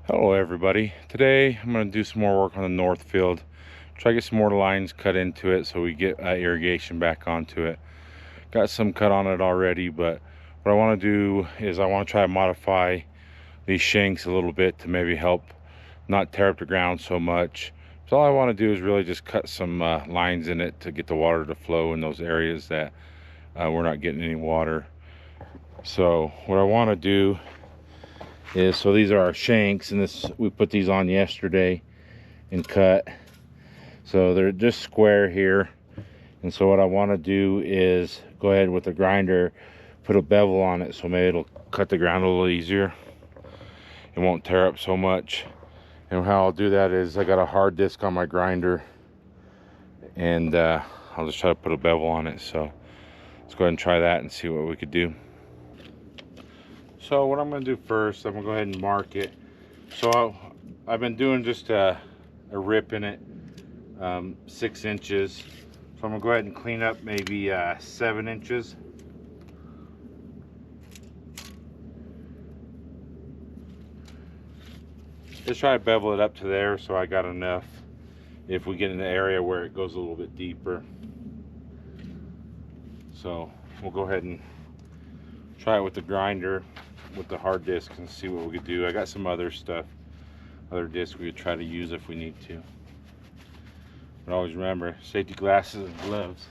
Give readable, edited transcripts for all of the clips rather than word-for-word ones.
Hello everybody. Today I'm going to do some more work on the north field. Try to get some more lines cut into it so we get irrigation back onto it. Got some cut on it already, but what I want to do is I want to try to modify these shanks a little bit to maybe help not tear up the ground so much. So all I want to do is really just cut some lines in it to get the water to flow in those areas that we're not getting any water. So what I want to do is, so these are our shanks, and this, we put these on yesterday and cut, so they're just square here. And so what I want to do is go ahead with the grinder, put a bevel on it, so maybe it'll cut the ground a little easier. It won't tear up so much. And how I'll do that is I got a hard disc on my grinder, and I'll just try to put a bevel on it. So let's go ahead and try that and see what we could do. So what I'm going to do first, I'm going to go ahead and mark it. So I've been doing just a rip in it, 6 inches. So I'm going to go ahead and clean up maybe 7 inches. Just try to bevel it up to there so I got enough if we get in the area where it goes a little bit deeper. So we'll go ahead and try it with the grinder with the hard disc and see what we could do. I got some other stuff, other discs we could try to use if we need to. But always remember, safety glasses and gloves.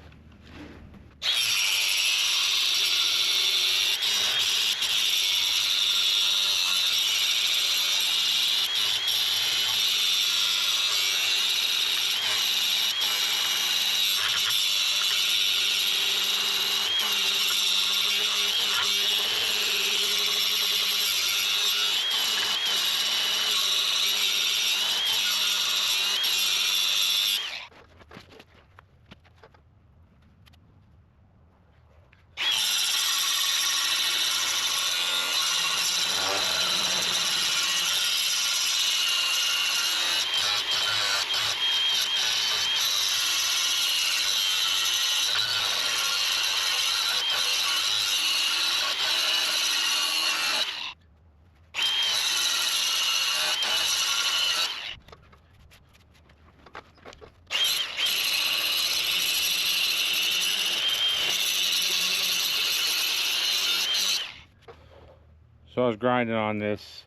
So I was grinding on this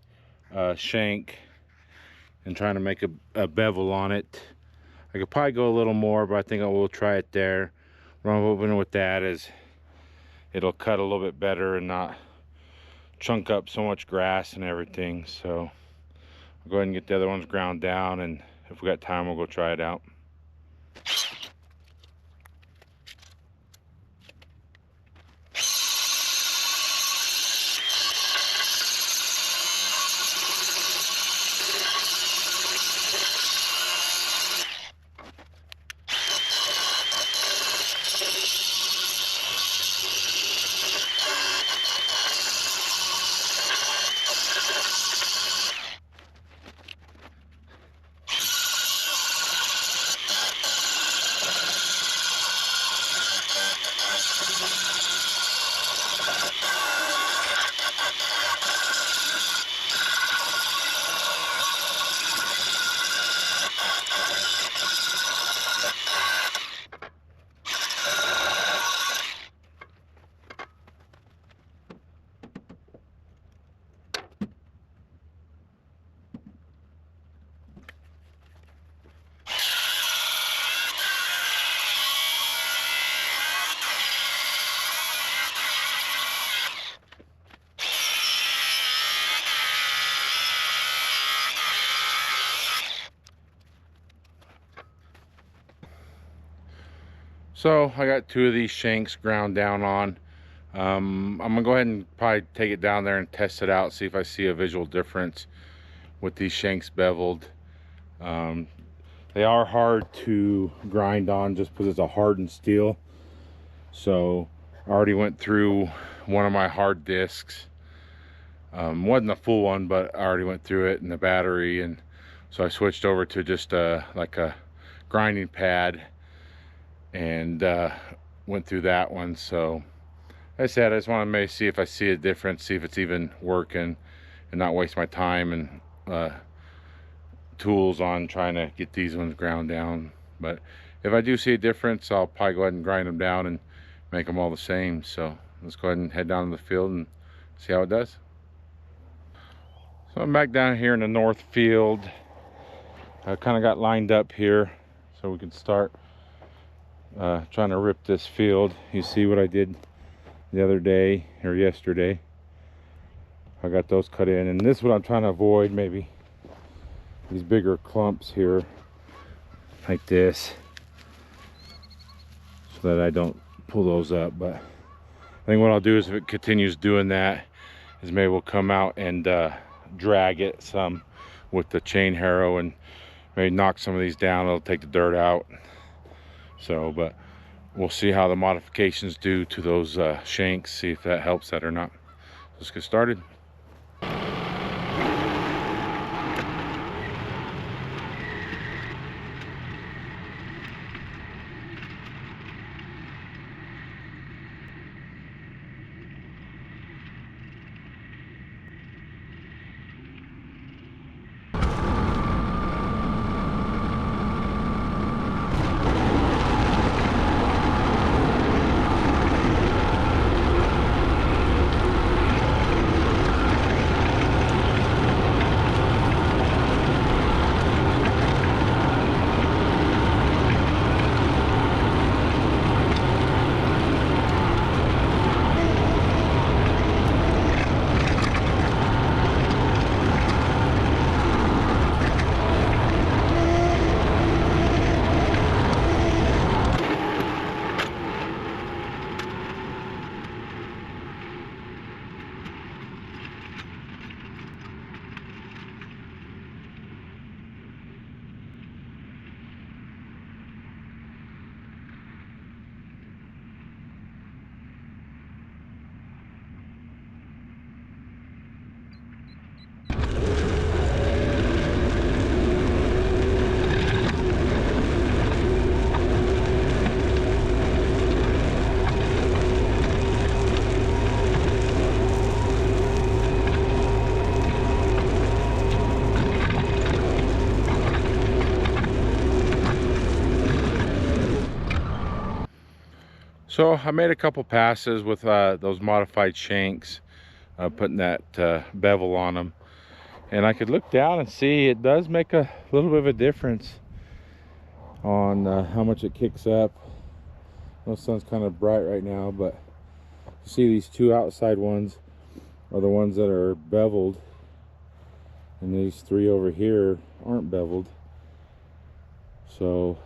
shank and trying to make a bevel on it. I could probably go a little more, but I think I will try it there. What I'm hoping with that is it'll cut a little bit better and not chunk up so much grass and everything. So I'll go ahead and get the other ones ground down, and if we got time, we'll go try it out. So I got 2 of these shanks ground down on. I'm gonna go ahead and probably take it down there and test it out, see if I see a visual difference with these shanks beveled. They are hard to grind on just because it's a hardened steel. So I already went through one of my hard discs. Wasn't a full one, but I already went through it and the battery, and so I switched over to just like a grinding pad and went through that one. So like I said, I just want to maybe see if I see a difference, see if it's even working, and not waste my time and tools on trying to get these ones ground down. But if I do see a difference, I'll probably go ahead and grind them down and make them all the same. So let's go ahead and head down to the field and see how it does. So I'm back down here in the north field. I kind of got lined up here so we can start trying to rip this field. You see what I did the other day or yesterday. I got those cut in, and this is what I'm trying to avoid, maybe these bigger clumps here like this, so that I don't pull those up. But I think what I'll do is, if it continues doing that, is maybe we'll come out and drag it some with the chain harrow and maybe knock some of these down. It'll take the dirt out. So, but we'll see how the modifications do to those shanks, see if that helps that or not. Let's get started. So I made a couple passes with those modified shanks, putting that bevel on them, and I could look down and see it does make a little bit of a difference on how much it kicks up. The sun's kind of bright right now, but you see these two outside ones are the ones that are beveled, and these three over here aren't beveled. So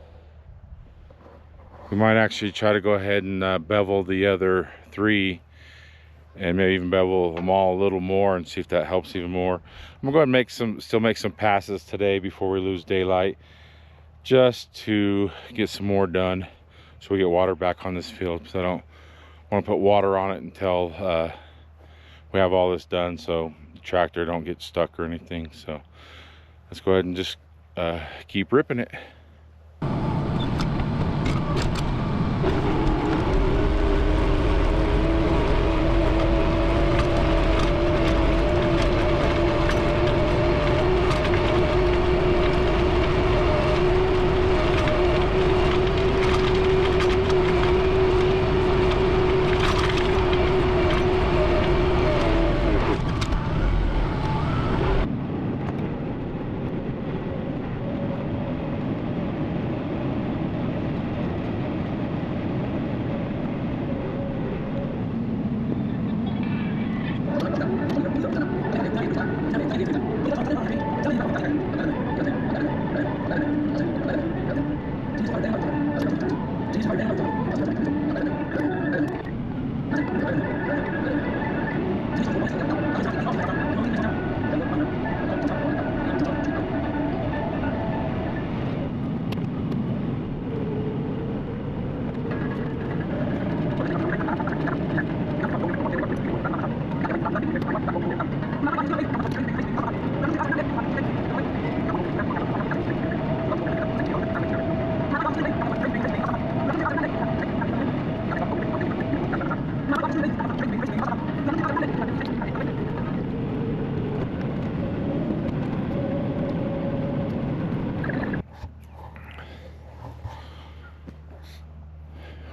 we might actually try to go ahead and bevel the other three, and maybe even bevel them all a little more and see if that helps even more. I'm gonna go ahead and still make some passes today before we lose daylight, just to get some more done so we get water back on this field, because I don't want to put water on it until we have all this done, so the tractor don't get stuck or anything. So let's go ahead and just keep ripping it.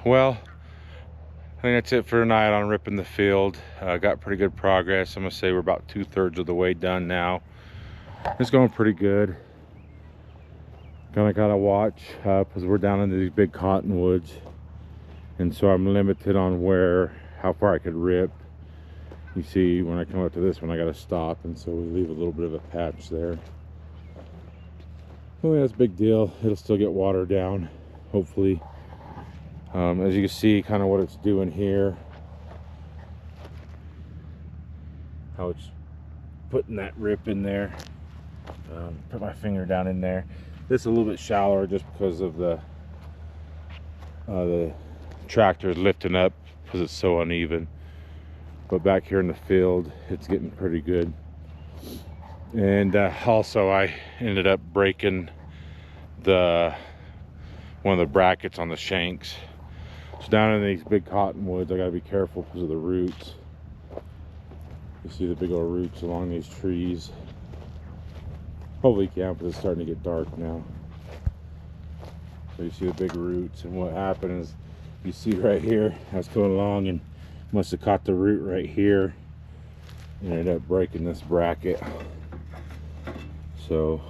well, I think that's it for tonight on ripping the field. Got pretty good progress. I'm gonna say we're about 2/3 of the way done now. It's going pretty good. Kind of gotta watch because we're down into these big cottonwoods, and so I'm limited on how far I could rip. You see, when I come up to this one, I gotta stop, and so we leave a little bit of a patch there. Well, that's a big deal. It'll still get water down, hopefully. As you can see, kind of what it's doing here, how it's putting that rip in there. Put my finger down in there. This is a little bit shallower just because of the tractor is lifting up because it's so uneven. But back here in the field, it's getting pretty good. And also, I ended up breaking one of the brackets on the Shanks. So down in these big cottonwoods, I gotta be careful because of the roots. You see the big old roots along these trees. Hopefully you can, but it's starting to get dark now. So you see the big roots, and what happened is, you see right here, I was coming along and must have caught the root right here and ended up breaking this bracket. So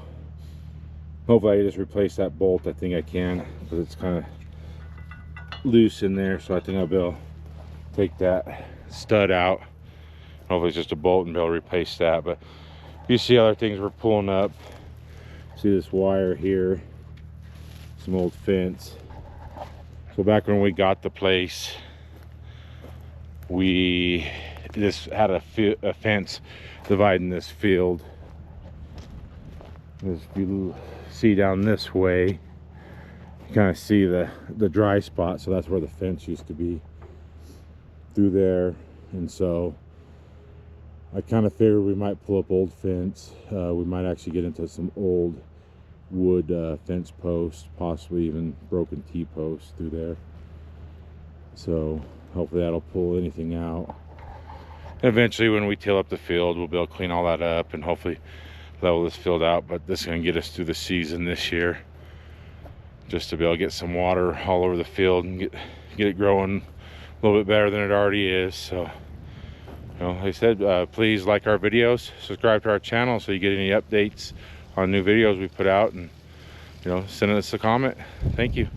hopefully I just replace that bolt. I think I can, because it's kind of loose in there. So I think I'll be able to take that stud out. Hopefully it's just a bolt and be able to replace that. But you see other things we're pulling up. See this wire here, some old fence. So back when we got the place, we just had a fence dividing this field. As you see down this way, you kind of see the dry spot, so that's where the fence used to be, through there. And so I kind of figured we might pull up old fence. We might actually get into some old wood fence posts, possibly even broken T-posts through there. So hopefully that'll pull anything out. Eventually, when we till up the field, we'll be able to clean all that up and hopefully level this field out. But this is going to get us through the season this year, just to be able to get some water all over the field and get it growing a little bit better than it already is. So, you know, like I said, please like our videos, subscribe to our channel so you get any updates on new videos we put out, and, you know, send us a comment. Thank you.